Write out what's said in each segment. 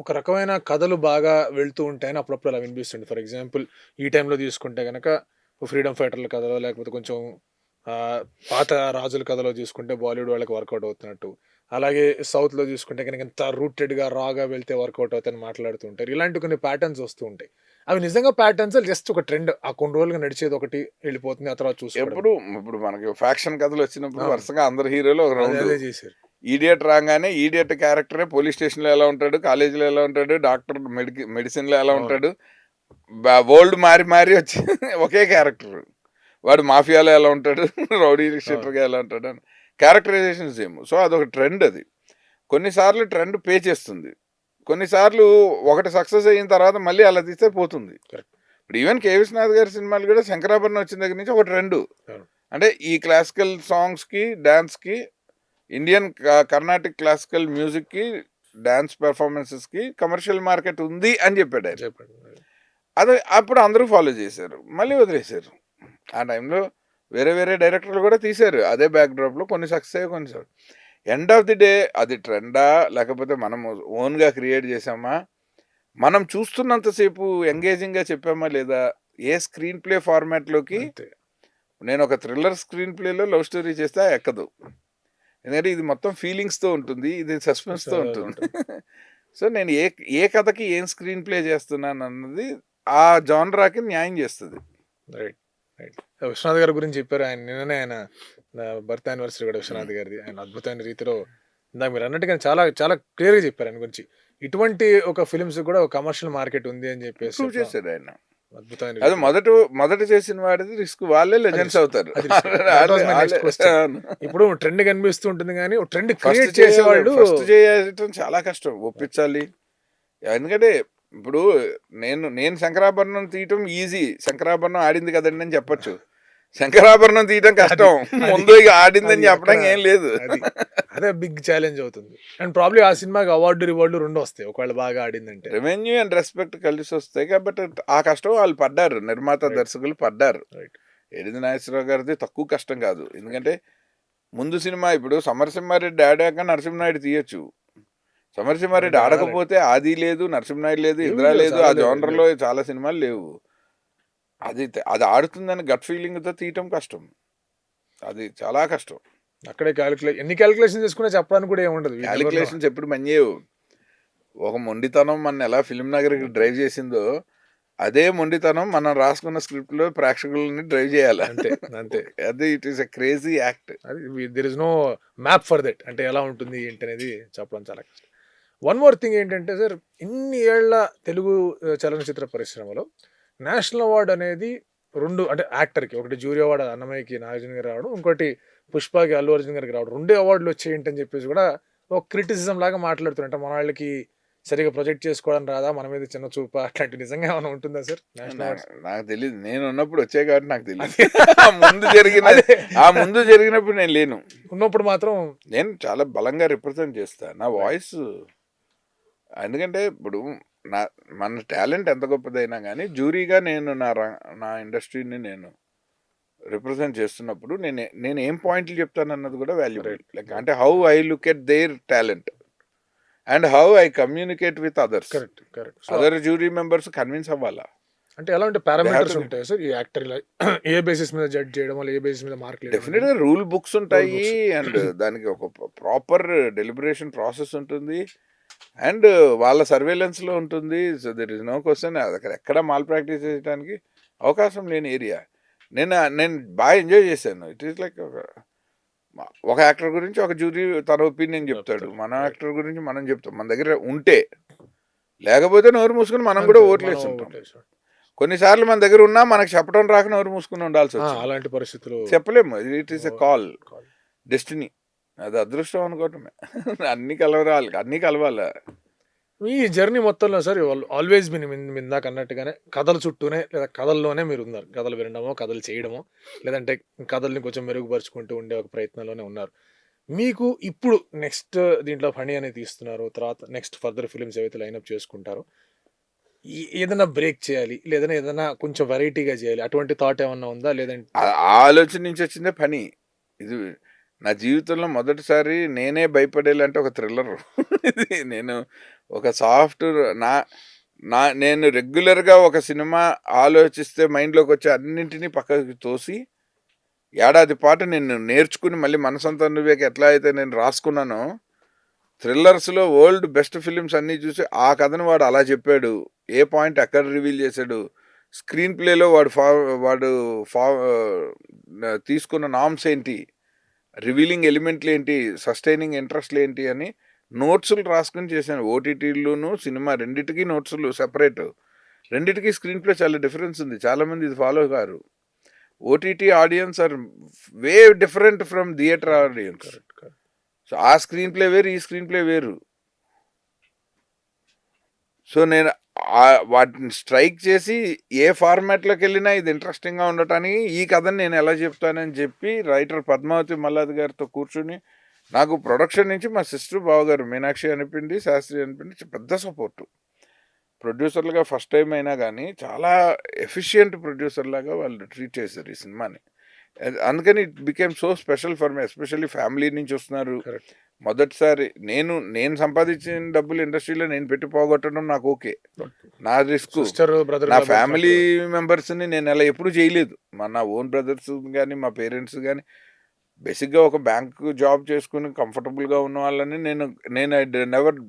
ఒక రకమైన కథలు బాగా వెళ్తూ ఉంటాయని అప్పుడప్పుడు అలా వినిపిస్తుంది. ఫర్ ఎగ్జాంపుల్ ఈ టైంలో తీసుకుంటే గనక ఫ్రీడమ్ ఫైటర్ల కథలో లేకపోతే కొంచెం ఆహ్, పాత రాజుల కథలో చూసుకుంటే బాలీవుడ్ వాళ్ళకి వర్కౌట్ అవుతున్నట్టు. అలాగే సౌత్‌లో చూసుకుంటే గనక ఇంత రూటెడ్‌గా, రాగా వెళ్తే వర్కౌట్ అవుతాయని మాట్లాడుతూ ఉంటారు. ఇలాంటి కొన్ని ప్యాటర్న్స్ వస్తూ ఉంటాయి. అవి నిజంగా ప్యాటర్న్స్ జస్ట్ ఒక ట్రెండ్. ఆ కొన్ని రోజులుగా నడిచేది ఒకటి వెళ్ళిపోతుంది. ఆ తర్వాత చూసుకోవడమే. ఎప్పుడు ఇప్పుడు మనకి ఫ్యాక్షన్ కథలు వచ్చినప్పుడు అవును. వరుసగా అందరు హీరోలు ఒక అదే రౌండ్. అదే చేశారు. ఈడియట్ రాగానే ఈడియట్ క్యారెక్టరే పోలీస్ స్టేషన్లో ఎలా ఉంటాడు, కాలేజీలో ఎలా ఉంటాడు, డాక్టర్ మెడిసిన్లో ఎలా అవును. ఉంటాడు, వరల్డ్ మారి మారి వచ్చి ఒకే క్యారెక్టర్. వాడు మాఫియాలో ఎలా ఉంటాడు, రౌడీ అవును. షీటర్గా ఎలా ఉంటాడు అని క్యారెక్టరైజేషన్ సేమ్. సో అదొక ట్రెండ్. అది కొన్నిసార్లు ట్రెండ్ పే చేస్తుంది, కొన్నిసార్లు ఒకటి సక్సెస్ అయిన తర్వాత మళ్ళీ అలా తీస్తే పోతుంది. కరెక్ట్. ఇప్పుడు ఈవెన్ కే విశ్వనాథ్ గారి సినిమాలు కూడా శంకరాభరణం వచ్చిన దగ్గర నుంచి ఒక ట్రెండ్. అవును. అంటే ఈ క్లాసికల్ సాంగ్స్కి, డాన్స్కి, ఇండియన్ కర్ణాటిక్ క్లాసికల్ మ్యూజిక్కి, డాన్స్ పెర్ఫార్మెన్సెస్కి కమర్షియల్ మార్కెట్ ఉంది అని చెప్పాడు ఆయన. చెప్పండి. అది అప్పుడు అందరూ ఫాలో చేశారు, మళ్ళీ వదిలేశారు. ఆ టైంలో వేరే వేరే డైరెక్టర్లు కూడా తీశారు అదే బ్యాక్డ్రాప్లో, కొన్ని సక్సెస్ అయ్యాయి, కొన్ని ఎండ్ ఆఫ్ ది డే అది ట్రెండా లేకపోతే మనం ఓన్గా క్రియేట్ చేసామా, మనం చూస్తున్నంతసేపు ఎంగేజింగ్గా చెప్పామా లేదా, ఏ స్క్రీన్ ప్లే ఫార్మాట్లోకి. అంతే. నేను ఒక థ్రిల్లర్ స్క్రీన్ ప్లేలో లవ్ స్టోరీ చేస్తే ఎక్కదు, ఎందుకంటే ఇది మొత్తం ఫీలింగ్స్తో ఉంటుంది, ఇది సస్పెన్స్తో ఉంటుంది. ఉంటుంది. సో నేను ఏ కథకి ఏం స్క్రీన్ ప్లే చేస్తున్నాను అన్నది ఆ జానరాకి న్యాయం చేస్తుంది. రైట్. రైట్. విశ్వనాథ్ గారి గురించి చెప్పారు. ఆయన నిన్ననే ఆయన బర్త్ యానివర్సరీ కూడా విశ్వనాథ్ గారిది. ఆయన అద్భుతమైన రీతిలో ఇందాక మీరన్నట్టుగానే చాలా చాలా క్లియర్‌గా చెప్పారు ఆయన గురించి. ఇటువంటి ఒక ఫిల్మ్స్‌కి కూడా ఒక కమర్షియల్ మార్కెట్ ఉంది అని చెప్పేసి ప్రూవ్ చెప్పడం చేశాడు ఆయన. అద్భుతమైన అది రీతిలో. మొదట చేసిన వాడిది రిస్క్, వాళ్ళే లెజెండ్స్ అవుతారు. అది that was my next question. ఇప్పుడు ట్రెండ్ కనిపిస్తూ ఉంటుంది గానీ, ట్రెండ్ క్రియేట్ చేసేవాళ్ళు ఫస్ట్ చేయటం చాలా కష్టం, ఒప్పించాలి. ఎందుకంటే ఇప్పుడు నేను శంకరాభరణం తీయటం ఈజీ, శంకరాభరణం ఆడింది కదండి అని చెప్పొచ్చు. శంకరాభరణం తీయటం కష్టం, ముందు ఇక ఆడిందని చెప్పడం ఏం లేదు. అది అదే బిగ్ ఛాలెంజ్ అవుతుంది. అండ్ ప్రాబ్లీ ఆ సినిమాకి అవార్డు, రివార్డు 2 వస్తాయి. ఒకవేళ బాగా ఆడిందంటే. రెవెన్యూ అండ్ రెస్పెక్ట్ కలిసి వస్తాయి కాబట్టి ఆ కష్టం వాళ్ళు పడ్డారు, నిర్మాత Right. దర్శకులు పడ్డారు. రైట్. ఏడిది నాగేశ్వరరావు గారిది తక్కువ కష్టం కాదు, ఎందుకంటే ముందు సినిమా ఇప్పుడు సమరసింహారెడ్డి ఆడాక నరసింహనాయుడు తీయొచ్చు. సమరసింహారెడ్డి ఆడకపోతే ఆది లేదు, నరసింహనాయుడు లేదు, ఏమీ ఇంద్రా లేవు, లేదు, చాలా ఆ లేవు, జోనర్లో చాలా సినిమాలు లేవు. అది ఆడుతుందని గట్ ఫీలింగ్తో తీయటం కష్టం, అది చాలా కష్టం. అక్కడే ఎన్ని క్యాలిక్యులేషన్ చేసుకున్నా చెప్పడానికి కూడా ఏముండదు. క్యాలిక్యులేషన్స్ ఎప్పుడు మంచివు. ఒక మొండితనం మన ఎలా ఫిల్మ్ నగర్కి డ్రైవ్ చేసిందో, అదే మొండితనం మనం రాసుకున్న స్క్రిప్ట్లో ప్రేక్షకులని డ్రైవ్ చేయాలి. అంతే. అంతే. అది it is a crazy act. అది there is no map for that. అంటే ఎలా ఉంటుంది ఏంటి అనేది చెప్పడం చాలా కష్టం. వన్ మోర్ థింగ్ ఏంటంటే సార్, ఇన్ని ఏళ్ల తెలుగు చలనచిత్ర పరిశ్రమలో నేషనల్ అవార్డ్ అనేది 2 అంటే యాక్టర్‌కి, ఒకటి జూరీ అవార్డ్ అన్నమయ్యకి నాగార్జున గారికి రావడం, ఇంకోటి పుష్పకి అల్లు అర్జున్ గారికి రావడం. 2 అవార్డులు వచ్చేయంటి అని చెప్పేసి కూడా ఒక క్రిటిసిజం లాగా మాట్లాడుతున్నారు. అంటే మన వాళ్ళకి సరిగ్గా ప్రొజెక్ట్ చేసుకోవడం రాదా, మన మీద చిన్న చూపా, అట్లాంటి నిజంగా ఏమైనా ఉంటుందా సార్ నేషనల్ అవార్డ్స్? నాకు తెలియదు, నేను ఉన్నప్పుడు వచ్చాయి కాబట్టి నాకు తెలియదు. ముందు జరిగినప్పుడు నేను లేను. ఉన్నప్పుడు మాత్రం నేను చాలా బలంగా రిప్రజెంట్ చేస్తాను నా వాయిస్. ఎందుకంటే ఇప్పుడు మన టాలెంట్ ఎంత గొప్పదైనా కానీ జ్యూరీగా నేను నా ఇండస్ట్రీని నేను రిప్రజెంట్ చేస్తున్నప్పుడు నేను ఏం పాయింట్లు చెప్తాను అన్నది కూడా వాల్యుబుల్. లైక్ అంటే how I look at their talent and how I communicate with others. Correct. Correct. Other jury members convince అవ్వాలా. అంటే ఎలాంటి పారామీటర్స్ ఉంటాయి సార్ ఈ యాక్టర్ ఏ బేసిస్ మీద జడ్జ్ చేయడం, వల్ల ఏ బేసిస్ మీద మార్కులు? డెఫినెట్గా రూల్ బుక్స్ ఉంటాయి అండ్ దానికి ఒక ప్రాపర్ డెలిబరేషన్ ప్రాసెస్ ఉంటుంది అండ్ వాళ్ళ సర్వేలెన్స్లో ఉంటుంది. So there is no question, అక్కడ ఎక్కడ మాల్ ప్రాక్టీస్ చేయడానికి అవకాశం లేని ఏరియా. నేను బాగా ఎంజాయ్ చేశాను. ఇట్ ఈస్ లైక్ ఒక యాక్టర్ గురించి ఒక జ్యూరీ తన ఒపీనియన్ చెప్తాడు, మన యాక్టర్ గురించి మనం చెప్తాం, మన దగ్గర ఉంటే. లేకపోతే నోరు మూసుకుని మనం కూడా ఓట్లు వేస్తుంటాం. కొన్నిసార్లు మన దగ్గర ఉన్నా మనకు చెప్పడం రాక నోరు మూసుకుని ఉండాల్సి వచ్చింది. అలాంటి పరిస్థితులు చెప్పలేము, it is a call, destiny. అది అదృష్టం అనుకోవటమే. అన్ని కలవాలి. ఈ జర్నీ మొత్తంలో సార్ ఆల్వేస్ ఇందాక అన్నట్టుగానే కథల చుట్టూనే లేదా కథల్లోనే మీరు ఉన్నారు. కథలు వినడమో, కథలు చేయడమో, లేదంటే కథల్ని కొంచెం మెరుగుపరుచుకుంటూ ఉండే ఒక ప్రయత్నంలోనే ఉన్నారు. మీకు ఇప్పుడు నెక్స్ట్ దీంట్లో ఫణి అనేది తీస్తున్నారు, తర్వాత నెక్స్ట్ ఫర్దర్ ఫిలిమ్స్ ఏవైతే లైన్అప్ చేసుకుంటారో, ఏదైనా బ్రేక్ చేయాలి, లేదంటే ఏదైనా కొంచెం వెరైటీగా చేయాలి, అటువంటి థాట్ ఏమన్నా ఉందా? లేదంటే ఆ ఆలోచన నుంచి వచ్చిందే పని. ఇది నా జీవితంలో మొదటిసారి నేనే భయపడేలాంటి ఒక థ్రిల్లర్ ఇది. నేను ఒక సాఫ్ట్ నా నా నేను రెగ్యులర్గా ఒక సినిమా ఆలోచిస్తే మైండ్లోకి వచ్చే అన్నింటినీ పక్కకి తోసి ఏడాది పాటు నేను నేర్చుకుని మళ్ళీ మనసంతా నువ్వేకి ఎట్లా అయితే నేను రాసుకున్నానో థ్రిల్లర్స్లో వరల్డ్ బెస్ట్ ఫిలిమ్స్ అన్నీ చూసి ఆ కథను వాడు అలా చెప్పాడు, ఏ పాయింట్ ఎక్కడ రివీల్ చేశాడు, స్క్రీన్ ప్లేలో తీసుకున్న నామ్స్ ఏంటి, రివీలింగ్ ఎలిమెంట్లు ఏంటి, సస్టైనింగ్ ఇంట్రెస్ట్లు ఏంటి అని నోట్సులు రాసుకుని చేశాను. ఓటీటీలోను సినిమా రెండిటికి నోట్సులు సెపరేట్, రెండిటికి స్క్రీన్ ప్లే చాలా డిఫరెన్స్ ఉంది. చాలామంది ఇది ఫాలో కారు. OTT audience are way different from theatre audience. So ఆ స్క్రీన్ ప్లే వేరు, ఈ స్క్రీన్ ప్లే వేరు. సో నేను వాటిని స్ట్రైక్ చేసి ఏ ఫార్మాట్లోకి వెళ్ళినా ఇది ఇంట్రెస్టింగ్గా ఉండటానికి ఈ కథని నేను ఎలా చెప్తానని చెప్పి రైటర్ పద్మావతి మల్లాది గారితో కూర్చుని, నాకు ప్రొడక్షన్ నుంచి మా సిస్టర్ బావగారు మీనాక్షి అనిపిండి, శాస్త్రి అనిపిండి పెద్ద సపోర్టు. ప్రొడ్యూసర్లుగా ఫస్ట్ టైం అయినా కానీ చాలా ఎఫిషియంట్ ప్రొడ్యూసర్ లాగా వాళ్ళు ట్రీట్ చేశారు ఈ సినిమాని. అందుకని it became so special for me, especially family నుంచి వస్తున్నారు. మొదటిసారి నేను సంపాదించిన డబ్బులు ఇండస్ట్రీలో నేను పెట్టి పోగొట్టడం నాకు ఓకే, నా రిస్క్. నా ఫ్యామిలీ మెంబర్స్ని నేను అలా ఎప్పుడు చేయలేదు. నా ఓన్ బ్రదర్స్ కానీ మా పేరెంట్స్ కానీ బేసిక్గా ఒక బ్యాంక్ జాబ్ చేసుకుని కంఫర్టబుల్గా ఉన్న వాళ్ళని నేను నెవర్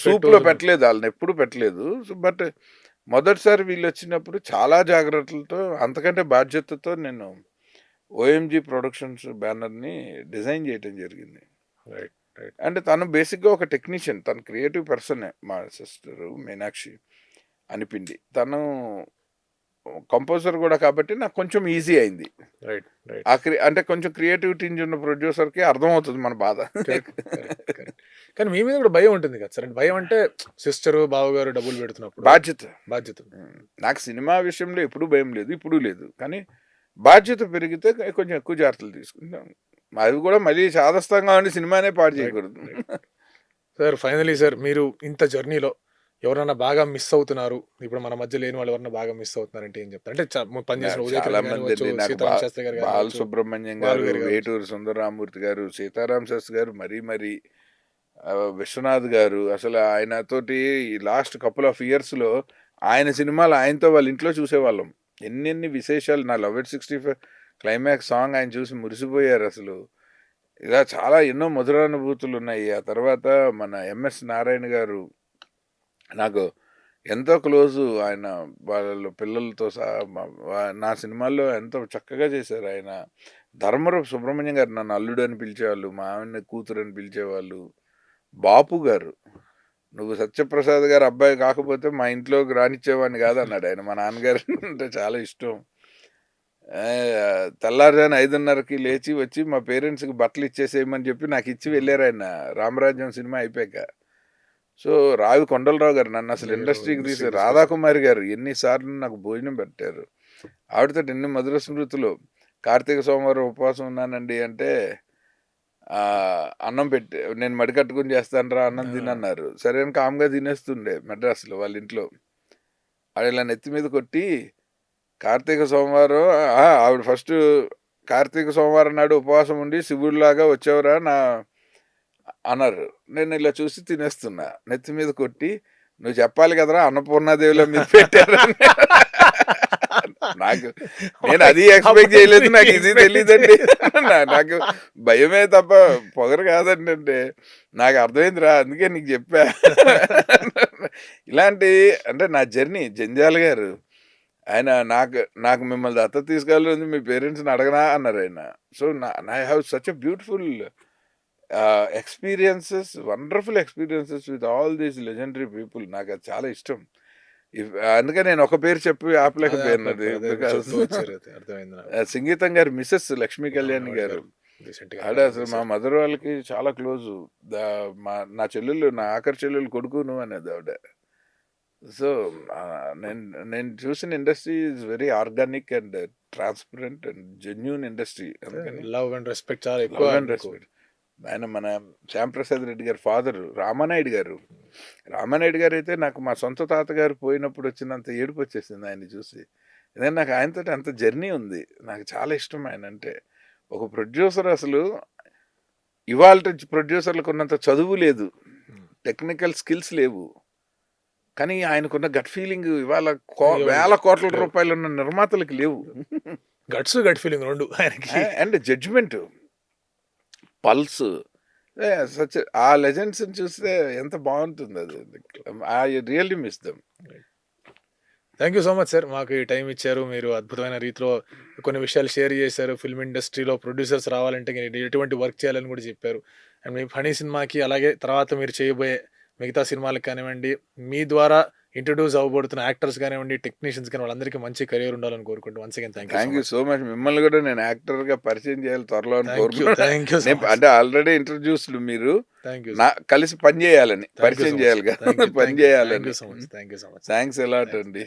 సూప్లో పెట్టలేదు, వాళ్ళని ఎప్పుడు పెట్టలేదు. బట్ మొదటిసారి వీళ్ళు వచ్చినప్పుడు చాలా జాగ్రత్తలతో, అంతకంటే బాధ్యతతో నేను ఓఎంజీ ప్రొడక్షన్స్ బ్యానర్ని డిజైన్ చేయటం జరిగింది. అంటే తను బేసిక్గా ఒక టెక్నీషియన్, తను క్రియేటివ్ పర్సనే. మా సిస్టరు మీనాక్షి అనిపిండి తను కంపోజర్ కూడా, కాబట్టి నాకు కొంచెం ఈజీ అయింది. అంటే కొంచెం క్రియేటివిటీ ఉన్న ప్రొడ్యూసర్కి అర్థమవుతుంది మన బాధ. కానీ మీ మీద కూడా భయం ఉంటుంది కదా సార్. భయం అంటే సిస్టరు బావగారు డబ్బులు పెడుతున్నప్పుడు బాధ్యత. నాకు సినిమా విషయంలో ఎప్పుడూ భయం లేదు, ఇప్పుడు లేదు. కానీ బాధ్యత పెరిగితే కొంచెం ఎక్కువ జాగ్రత్తలు తీసుకుంటాం. అది కూడా మళ్ళీ చాదస్తంగా ఉండి సినిమానే పాడు చేయకూడదు. సార్ ఫైనలీ సార్, మీరు ఇంత జర్నీలో ఎవరన్నా బాగా మిస్ అవుతున్నారు, ఇప్పుడు మన మధ్య లేని వాళ్ళు ఎవరన్నా బాగా మిస్ అవుతున్నారంటే ఏం చెప్తారు? అంటే చాలా మంది, బాలసుబ్రహ్మణ్యం గారు, వేటూరు సుందరరామూర్తి గారు, సీతారాం శాస్త్రి గారు, మరీ విశ్వనాథ్ గారు. అసలు ఆయనతోటి లాస్ట్ కపుల్ ఆఫ్ ఇయర్స్లో ఆయన సినిమాలు ఆయనతో వాళ్ళ ఇంట్లో చూసేవాళ్ళం. ఎన్ని విశేషాలు. నా లవ్ ఎట్ 65 క్లైమాక్స్ సాంగ్ ఆయన చూసి మురిసిపోయారు అసలు. ఇలా చాలా ఎన్నో మధురానుభూతులు ఉన్నాయి. ఆ తర్వాత మన ఎంఎస్ నారాయణ గారు నాకు ఎంతో క్లోజు. ఆయన వాళ్ళ పిల్లలతో సహా నా సినిమాల్లో ఎంతో చక్కగా చేశారు ఆయన. ధర్మవరపు సుబ్రహ్మణ్యం గారు నన్ను అల్లుడు అని పిలిచేవాళ్ళు, మా ఆవిడ కూతురు అని పిలిచేవాళ్ళు. బాపు గారు, నువ్వు సత్యప్రసాద్ గారు అబ్బాయి కాకపోతే మా ఇంట్లోకి రానిచ్చేవాడిని కాదన్నాడు ఆయన. మా నాన్నగారు అంటే చాలా ఇష్టం. తెల్లారుజాను 5:30కి లేచి వచ్చి మా పేరెంట్స్కి బట్టలు ఇచ్చేసేయమని చెప్పి నాకు ఇచ్చి వెళ్ళారు ఆయన, రామరాజ్యం సినిమా అయిపోయాక. సో రావి కొండలరావు గారు నన్ను అసలు ఇండస్ట్రీకి తీసి, రాధాకుమారి గారు ఎన్నిసార్లు నాకు భోజనం పెట్టారు. ఆవిడతో ఎన్ని మధుర స్మృతులు. కార్తీక సోమవారం ఉపవాసం ఉన్నానండి అంటే అన్నం పెట్టి, నేను మడి కట్టుకుని చేస్తాను రా అన్నం తినన్నారు. సరే అని కామ్గా తినేస్తుండే మెడ్రాస్లో వాళ్ళ ఇంట్లో. ఆవిడ ఇలా నెత్తి మీద కొట్టి, కార్తీక సోమవారం ఆవిడ ఫస్ట్ కార్తీక సోమవారం నాడు ఉపవాసం ఉండి శివుడిలాగా వచ్చేవరా నా అన్నారు. నేను ఇలా చూసి తినేస్తున్నా. నెత్తి మీద కొట్టి, నువ్వు చెప్పాలి కదరా అన్నపూర్ణాదేవిలో మీరు పెట్టారని. నేను అది ఎక్స్పెక్ట్ చేయలేదు, నాకు ఇది తెలియదండి. నాకు భయమే తప్ప పొగరు కాదండి. అంటే నాకు అర్థమైందిరా, అందుకే నీకు చెప్పా. ఇలాంటి అంటే నా జర్నీ. జంజాల గారు ఆయన నాకు మిమ్మల్ని దత్తత తీసుకెళ్ళి మీ పేరెంట్స్ని అడగనా అన్నారు ఆయన. So I have such a beautiful experiences, wonderful experiences with all these legendary people. నాకు అది చాలా ఇష్టం. అందుకే నేను ఒక పేరు చెప్పి ఆపలేకపోయినది. సంగీతం గారు మిసెస్ లక్ష్మీ కళ్యాణ్ గారు ఆడ అసలు మా మదర్ వాళ్ళకి చాలా క్లోజు. నా చెల్లెళ్ళు, నా ఆఖరి చెల్లెళ్ళు కొడుకును అనేది ఆవిడ. సో నేను చూసిన industry is very organic and transparent and genuine industry. Love and respect చాలా ఎక్కువ. ఆయన మన శ్యాంప్రసాద్ రెడ్డి గారు ఫాదరు రామానాయుడు గారు. రామానాయుడు గారు అయితే నాకు మా సొంత తాతగారు పోయినప్పుడు వచ్చినంత ఏడుపు వచ్చేసింది ఆయన్ని చూసి. ఎందుకంటే నాకు ఆయనతో అంత జర్నీ ఉంది. నాకు చాలా ఇష్టం ఆయన అంటే. ఒక ప్రొడ్యూసర్ అసలు ఇవాళ ప్రొడ్యూసర్లకు ఉన్నంత చదువు లేదు, టెక్నికల్ స్కిల్స్ లేవు, కానీ ఆయనకున్న గట్ ఫీలింగ్ ఇవాళ వేల కోట్ల రూపాయలు ఉన్న నిర్మాతలకు లేవు. గట్స్ గట్ ఫీలింగ్ రెండు ఆయనకి. అండ్ జడ్జిమెంట్, పల్స్, సచ్ ఆ లెజెండ్స్ చూస్తే ఎంత బాగుంటుంది అది. I really miss them. Thank you so much sir, మాకు ఈ టైం ఇచ్చారు. మీరు అద్భుతమైన రీతిలో కొన్ని విషయాలు షేర్ చేశారు. ఫిల్మ్ ఇండస్ట్రీలో ప్రొడ్యూసర్స్ రావాలంటే ఎటువంటి వర్క్ చేయాలని కూడా చెప్పారు. అండ్ మీ ఫనీ సినిమాకి, అలాగే తర్వాత మీరు చేయబోయే మిగతా సినిమాలకు కానివ్వండి, మీ ద్వారా ఇంట్రడ్యూస్ అవ్వబడుతున్న యాక్టర్స్ కానివ్వండి, టెక్నీషియన్స్ కానీ వాళ్ళందరికీ మంచి కెరీర్ ఉండాలని కోరుకుంటూ once again thank you so much. మిమ్మల్ని కూడా నేను యాక్టర్ గా పరిచయం చేయాలి త్వరలో అని కోరుకుంటున్నాను. థ్యాంక్ యూ అంటే ఆల్రెడీ ఇంట్రడ్యూస్డ్, మీరు థ్యాంక్ యూ కలిసి పని చేయాలని, పరిచయం చేయాలి కదా, పని చేయాలని. Thank you so much. Thanks allot అండి.